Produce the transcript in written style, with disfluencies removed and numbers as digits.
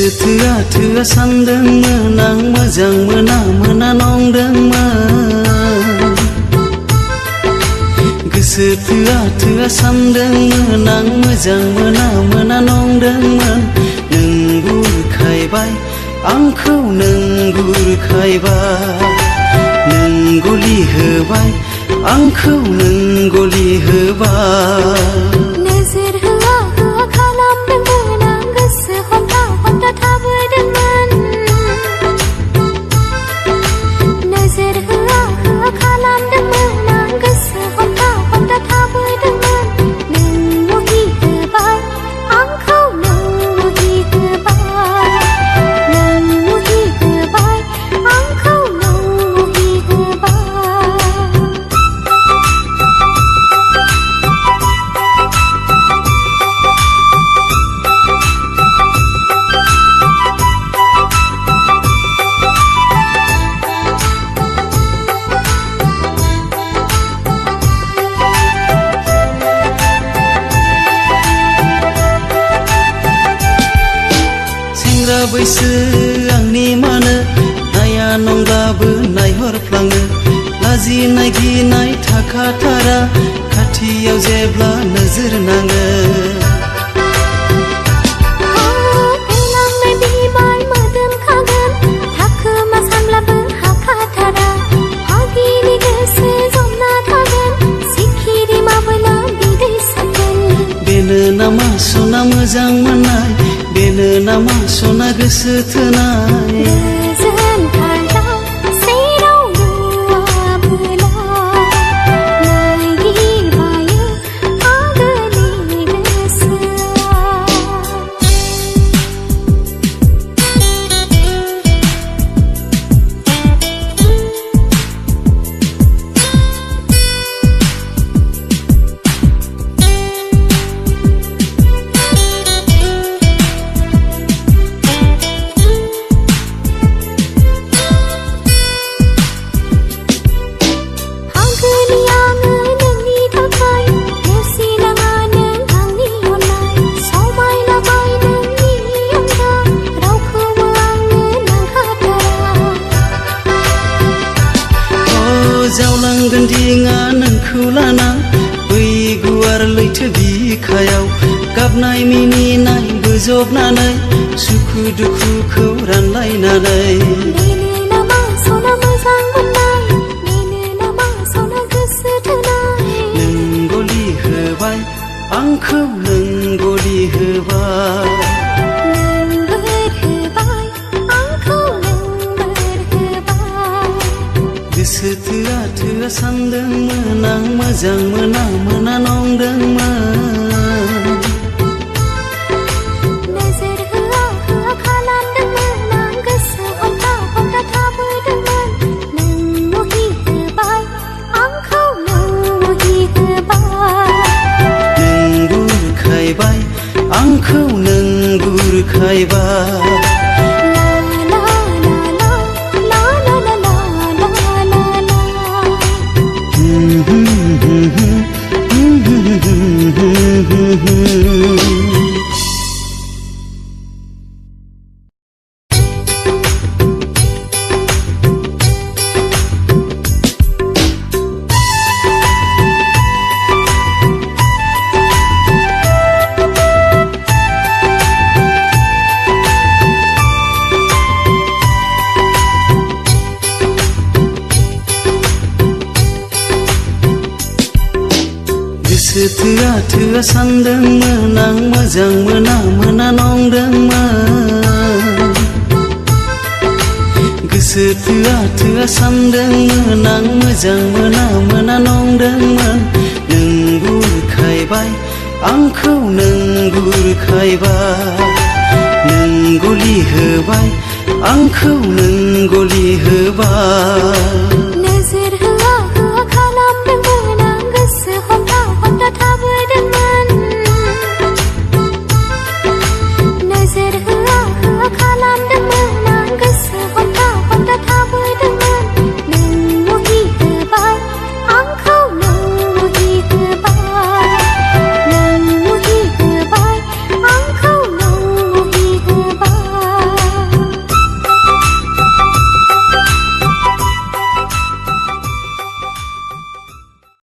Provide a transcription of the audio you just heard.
गोसो थोआ थोआ सानदोंमोन आं मोजां मोना मोना नंदोंमोन। गोसो थोआ थोआ सानदोंमोन आं मोजां मोना मोना नंदोंमोन। नों बुरखायबाय आंखौ नों बुरखायबाय, नों गलि होबाय आंखौ नों गलि होबाय। नोजोर होआ होआ खालामदोंमोन आं गोसो हमथा हमथा थाबोदोंमोन। नोजोर होआ होआ खालामदोंमोन आं गोसो हमथा हमथा थाबोदोंमोन। नों मुहि होबाय आंखौ नों मुहि होबाय, नों मुहि होबाय आंखौ नों मुहि होबाय। सेंग्रा बैसो आंनि मानो नाया नंब्लाबो नायहरफ्लाङो। लाजिनाय गिनाय थाखाथारा खाथियाव जेब्ला नोजोर नाङो। एलांनाय बिबार मोदोमखागोन थाखोमा सानब्लाबो हाखाथारा। आगिनि गोसो जमना थागोन सिखिरि माबोला बिदै सोबगोन। बेनो नामा सना मोजां मोननाय, बेनो नामा सना गोसो थोनाय। गोजोन खारदाव सेराव नुवाबोला नागिरबायो आगोलनि गोसोआ। आगोलनि आङो नोंनि थाखाय नेवसिनाङा नों आंनि अननाय। समायलाबाय नोंनि अनगा रावखौबो आंनो नांखाथारा। जावलांगोन दिङा नोंखौ लाना बै गुवार लैथो बिखायाव। गाबनाय मिनिनाय बोजबनानै सुखु दुखुखौ रानलायनानै। बेनो नामा सना मोजां मोननाय, बेनो नामा सना गोसो थोनाय। नों गलि होबाय आंखौ नों गलि होबाय। नों बोर होबाय आंखौ नों बोर होबाय। गोसो थोआ थोआ सानदोंमोन आं मोजां मोना मोना नंदोंमोन। नोजोर होआ होआ खालामदोंमोन आं गोसो हमथा हमथा थाबोदोंमोन। नों मुहि होबाय आंखौ नों मुहि होबाय। नों बुरखायबाय आंखौ नों बुरखायबाय। ला ला ला ला ला ला ला ला ला ला गोसो थोआ थोआ सानदोंमोन आं मोजां मोना मोना नंदोंमोन। गोसो थोआ थोआ सानदोंमोन आं मोजां मोना मोना नंदोंमोन। नों बुरखायबाय आंखौ नों बुरखायबाय। नों गलि होबाय आंखौ नों गलि होबाय।